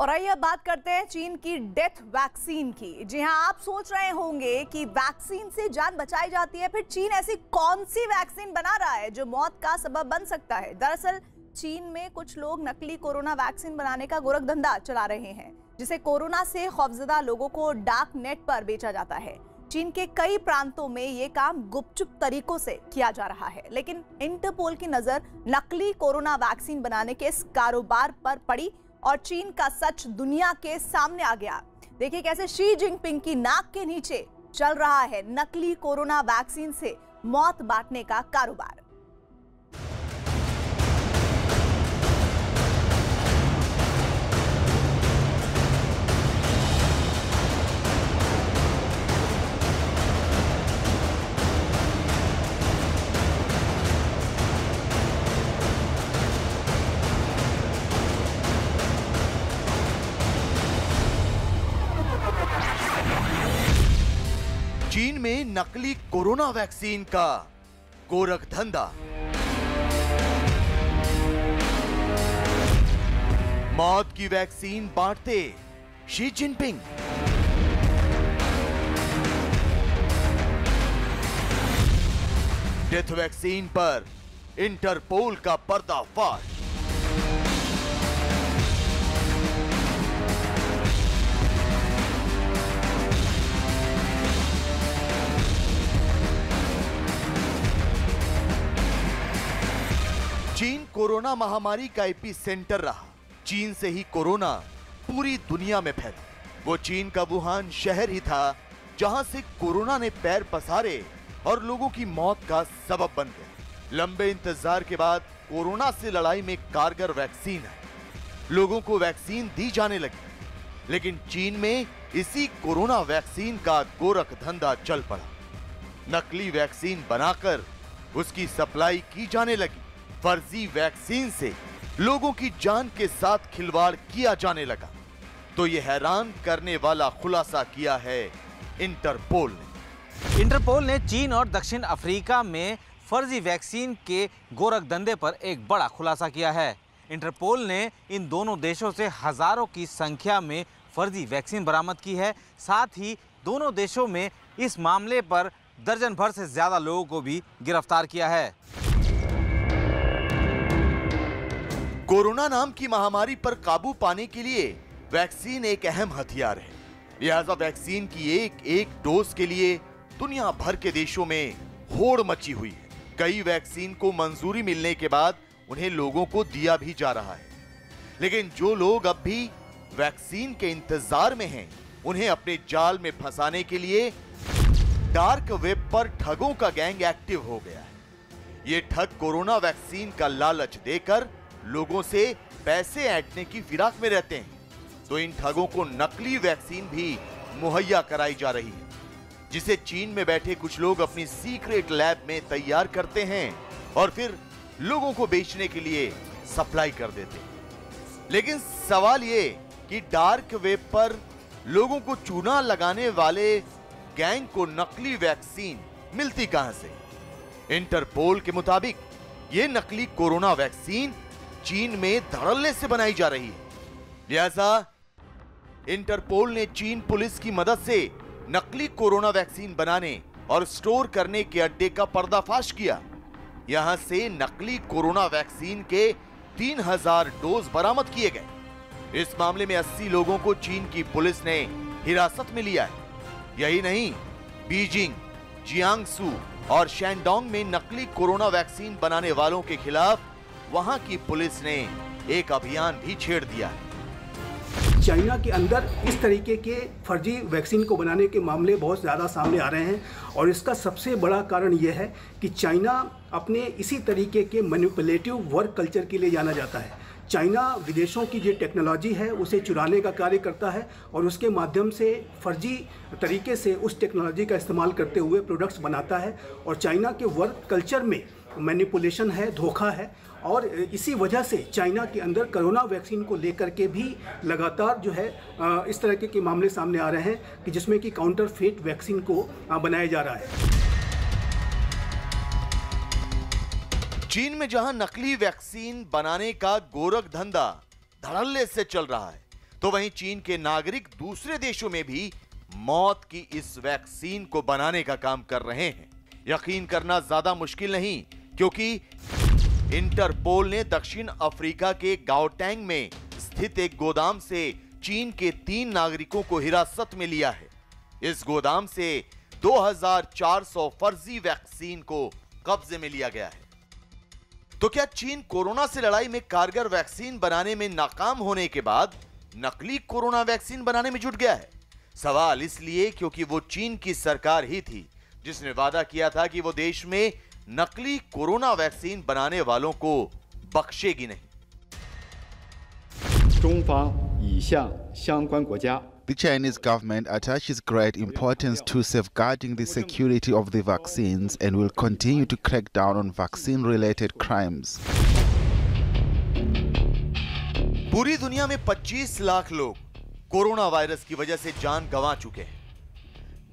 और आइए अब बात करते हैं चीन की डेथ वैक्सीन की। जी हां, आप सोच रहे होंगे कि वैक्सीन से जान बचाई जाती है, फिर चीन ऐसी कौन सी वैक्सीन बना रहा है जो मौत का सबब बन सकता है। दरअसल चीन में कुछ लोग नकली कोरोना वैक्सीन बनाने का गोरखधंधा चला रहे हैं, जिसे कोरोना से खौफजदा लोगों को डार्क नेट पर बेचा जाता है। चीन के कई प्रांतों में ये काम गुपचुप तरीकों से किया जा रहा है, लेकिन इंटरपोल की नजर नकली कोरोना वैक्सीन बनाने के इस कारोबार पर पड़ी और चीन का सच दुनिया के सामने आ गया। देखिए कैसे शी जिनपिंग की नाक के नीचे चल रहा है नकली कोरोना वैक्सीन से मौत बांटने का कारोबार। चीन में नकली कोरोना वैक्सीन का गोरखधंधा। मौत की वैक्सीन बांटते शी जिनपिंग। डेथ वैक्सीन पर इंटरपोल का पर्दाफाश। चीन कोरोना महामारी का एपी सेंटर रहा। चीन से ही कोरोना पूरी दुनिया में फैला। वो चीन का वुहान शहर ही था जहां से कोरोना ने पैर पसारे और लोगों की मौत का सबब बन गया। लंबे इंतजार के बाद कोरोना से लड़ाई में कारगर वैक्सीन है। लोगों को वैक्सीन दी जाने लगी, लेकिन चीन में इसी कोरोना वैक्सीन का गोरखधंधा चल पड़ा। नकली वैक्सीन बनाकर उसकी सप्लाई की जाने लगी। फर्जी वैक्सीन से लोगों की जान के साथ खिलवाड़ किया जाने लगा। तो यह हैरान करने वाला खुलासा किया है इंटरपोल ने। इंटरपोल ने चीन और दक्षिण अफ्रीका में फर्जी वैक्सीन के गोरखधंधे पर एक बड़ा खुलासा किया है। इंटरपोल ने इन दोनों देशों से हजारों की संख्या में फर्जी वैक्सीन बरामद की है। साथ ही दोनों देशों में इस मामले पर दर्जन भर से ज्यादा लोगों को भी गिरफ्तार किया है। कोरोना नाम की महामारी पर काबू पाने के लिए वैक्सीन एक अहम हथियार है। लिहाजा वैक्सीन की एक एक डोज के लिए दुनिया भर के देशों में होड़ मची हुई है। कई वैक्सीन को मंजूरी मिलने के बाद उन्हें लोगों को दिया भी जा रहा है, लेकिन जो लोग अब भी वैक्सीन के इंतजार में हैं, उन्हें अपने जाल में फंसाने के लिए डार्क वेब पर ठगों का गैंग एक्टिव हो गया है। ये ठग कोरोना वैक्सीन का लालच देकर लोगों से पैसे ऐंठने की फिराक में रहते हैं, तो इन ठगों को नकली वैक्सीन भी मुहैया कराई जा रही है, जिसे चीन में बैठे कुछ लोग अपनी सीक्रेट लैब में तैयार करते हैं और फिर लोगों को बेचने के लिए सप्लाई कर देते हैं। लेकिन सवाल ये कि डार्क वेब पर लोगों को चूना लगाने वाले गैंग को नकली वैक्सीन मिलती कहां से? इंटरपोल के मुताबिक ये नकली कोरोना वैक्सीन चीन में धड़ल्ले से बनाई जा रही है। लिहाजा इंटरपोल ने चीन पुलिस की मदद से नकली कोरोना वैक्सीन बनाने और स्टोर करने के अड्डे का पर्दाफाश किया। यहां से नकली कोरोना वैक्सीन के 3000 डोज बरामद किए गए। इस मामले में 80 लोगों को चीन की पुलिस ने हिरासत में लिया है। यही नहीं, बीजिंग, जियांगसू और शैंडोंग में नकली कोरोना वैक्सीन बनाने वालों के खिलाफ वहां की पुलिस ने एक अभियान भी छेड़ दिया है। चाइना के अंदर इस तरीके के फर्जी वैक्सीन को बनाने के मामले बहुत ज़्यादा सामने आ रहे हैं, और इसका सबसे बड़ा कारण यह है कि चाइना अपने इसी तरीके के मैनिपुलेटिव वर्क कल्चर के लिए जाना जाता है। चाइना विदेशों की जो टेक्नोलॉजी है उसे चुराने का कार्य करता है और उसके माध्यम से फर्जी तरीके से उस टेक्नोलॉजी का इस्तेमाल करते हुए प्रोडक्ट्स बनाता है। और चाइना के वर्क कल्चर में मैनिपुलेशन है, धोखा है, और इसी वजह से चाइना के अंदर कोरोना वैक्सीन को लेकर के भी लगातार जो है इस तरह के मामले सामने आ रहे हैं कि जिसमें कि काउंटरफेट वैक्सीन को बनाया जा रहा है। चीन में जहां नकली वैक्सीन बनाने का गोरखधंधा धड़ल्ले से चल रहा है, तो वहीं चीन के नागरिक दूसरे देशों में भी मौत की इस वैक्सीन को बनाने का काम कर रहे हैं। यकीन करना ज्यादा मुश्किल नहीं, क्योंकि इंटरपोल ने दक्षिण अफ्रीका के गाओटेंग में स्थित एक गोदाम से चीन के 3 नागरिकों को हिरासत में लिया है। इस गोदाम से 2400 फर्जी वैक्सीन को कब्जे में लिया गया है। तो क्या चीन कोरोना से लड़ाई में कारगर वैक्सीन बनाने में नाकाम होने के बाद नकली कोरोना वैक्सीन बनाने में जुट गया है? सवाल इसलिए क्योंकि वो चीन की सरकार ही थी जिसने वादा किया था कि वो देश में नकली कोरोना वैक्सीन बनाने वालों को बख्शेगी नहीं। The Chinese government attaches great importance to safeguarding the security of the vaccines and will continue to crack down on vaccine-related crimes. पूरी दुनिया में 25 लाख लोग कोरोना वायरस की वजह से जान गंवा चुके हैं।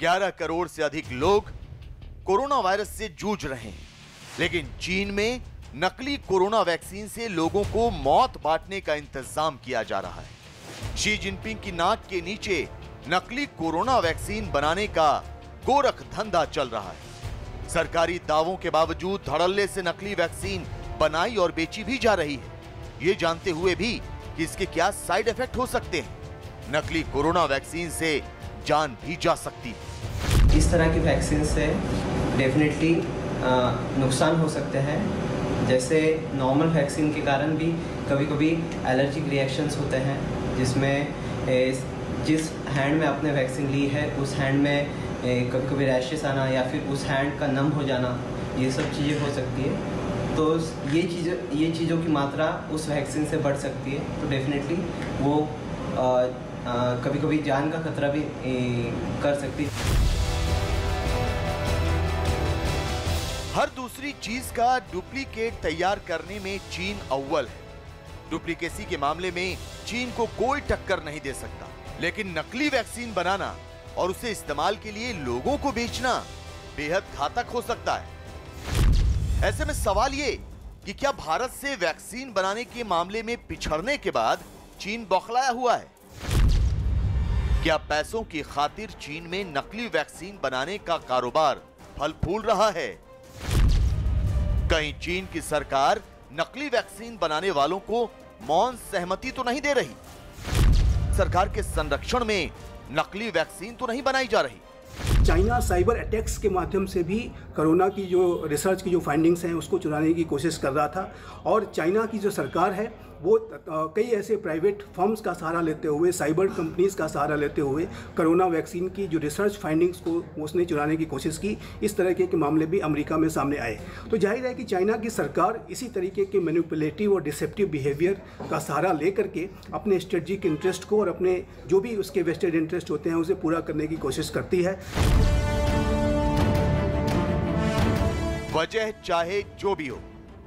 11 करोड़ से अधिक लोग कोरोना वायरस से जूझ रहे हैं। लेकिन चीन में नकली कोरोना वैक्सीन से लोगों को मौत बांटने का इंतजाम किया जा रहा है। शी जिनपिंग की नाक के नीचे नकली कोरोना वैक्सीन बनाने का गोरख धंधा चल रहा है। सरकारी दावों के बावजूद धड़ल्ले से नकली वैक्सीन बनाई और बेची भी जा रही है, ये जानते हुए भी कि इसके क्या साइड इफेक्ट हो सकते हैं। नकली कोरोना वैक्सीन से जान भी जा सकती है। इस तरह की वैक्सीन से डेफिनेटली नुकसान हो सकते हैं। जैसे नॉर्मल वैक्सीन के कारण भी कभी कभी एलर्जिक रिएक्शंस होते हैं, जिसमें जिस हैंड में आपने वैक्सीन ली है उस हैंड में कभी कभी रैशेस आना या फिर उस हैंड का नम हो जाना, ये सब चीज़ें हो सकती है। तो ये चीज़ों की मात्रा उस वैक्सीन से बढ़ सकती है। तो डेफिनेटली वो कभी कभी जान का खतरा भी कर सकती है। हर दूसरी चीज का डुप्लीकेट तैयार करने में चीन अव्वल है। डुप्लीकेसी के मामले में चीन को कोई टक्कर नहीं दे सकता, लेकिन नकली वैक्सीन बनाना और उसे इस्तेमाल के लिए लोगों को बेचना बेहद घातक हो सकता है। ऐसे में सवाल ये कि क्या भारत से वैक्सीन बनाने के मामले में पिछड़ने के बाद चीन बौखलाया हुआ है? क्या पैसों की खातिर चीन में नकली वैक्सीन बनाने का कारोबार फल फूल रहा है? कहीं चीन की सरकार नकली वैक्सीन बनाने वालों को मौन सहमति तो नहीं दे रही? सरकार के संरक्षण में नकली वैक्सीन तो नहीं बनाई जा रही? चाइना साइबर अटैक्स के माध्यम से भी कोरोना की जो रिसर्च की जो फाइंडिंग्स हैं उसको चुराने की कोशिश कर रहा था। और चाइना की जो सरकार है वो कई ऐसे प्राइवेट फर्म्स का सहारा लेते हुए, साइबर कंपनीज का सहारा लेते हुए कोरोना वैक्सीन की जो रिसर्च फाइंडिंग्स को उसने चुराने की कोशिश की। इस तरह के मामले भी अमेरिका में सामने आए। तो जाहिर है कि चाइना की सरकार इसी तरीके के मैनिपुलेटिव और डिसेप्टिव बिहेवियर का सहारा लेकर के अपने स्ट्रेटजिक इंटरेस्ट को और अपने जो भी उसके वेस्टेड इंटरेस्ट होते हैं उसे पूरा करने की कोशिश करती है। वजह चाहे जो भी हो,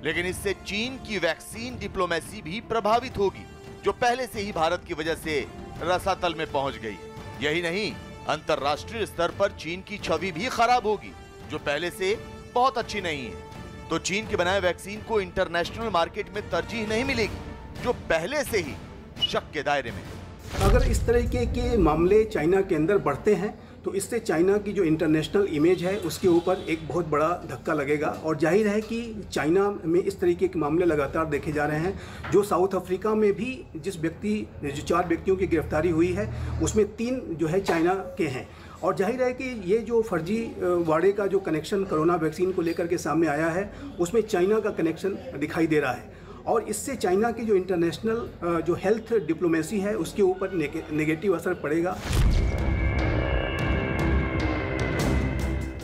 लेकिन इससे चीन की वैक्सीन डिप्लोमेसी भी प्रभावित होगी, जो पहले से ही भारत की वजह से रसातल में पहुंच गई है। यही नहीं, अंतर्राष्ट्रीय स्तर पर चीन की छवि भी खराब होगी, जो पहले से बहुत अच्छी नहीं है। तो चीन के बनाए वैक्सीन को इंटरनेशनल मार्केट में तरजीह नहीं मिलेगी, जो पहले से ही शक के दायरे में है। अगर इस तरीके के मामले चाइना के अंदर बढ़ते हैं तो इससे चाइना की जो इंटरनेशनल इमेज है उसके ऊपर एक बहुत बड़ा धक्का लगेगा। और जाहिर है कि चाइना में इस तरीके के मामले लगातार देखे जा रहे हैं। जो साउथ अफ्रीका में भी जो 4 व्यक्तियों की गिरफ्तारी हुई है उसमें 3 जो है चाइना के हैं। और जाहिर है कि ये जो फर्जी वाड़े का जो कनेक्शन कोरोना वैक्सीन को लेकर के सामने आया है उसमें चाइना का कनेक्शन दिखाई दे रहा है। और इससे चाइना की जो इंटरनेशनल जो हेल्थ डिप्लोमेसी है उसके ऊपर नेगेटिव असर पड़ेगा।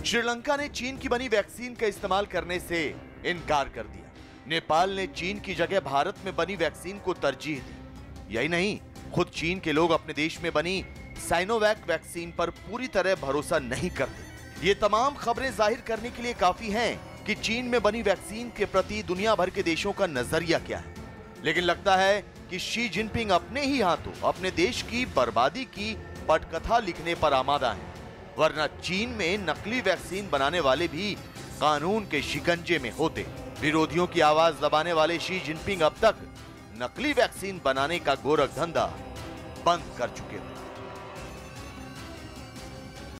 श्रीलंका ने चीन की बनी वैक्सीन का इस्तेमाल करने से इनकार कर दिया। नेपाल ने चीन की जगह भारत में बनी वैक्सीन को तरजीह दी। यही नहीं, खुद चीन के लोग अपने देश में बनी साइनोवैक वैक्सीन पर पूरी तरह भरोसा नहीं करते। ये तमाम खबरें जाहिर करने के लिए काफी हैं कि चीन में बनी वैक्सीन के प्रति दुनिया भर के देशों का नजरिया क्या है। लेकिन लगता है कि शी जिनपिंग अपने ही हाथों अपने देश की बर्बादी की पटकथा लिखने पर आमादा है। वरना चीन में नकली वैक्सीन बनाने वाले भी कानून के शिकंजे में होते। विरोधियों की आवाज दबाने वाले शी जिनपिंग अब तक नकली वैक्सीन बनाने का गोरख धंधा बंद कर चुके हो।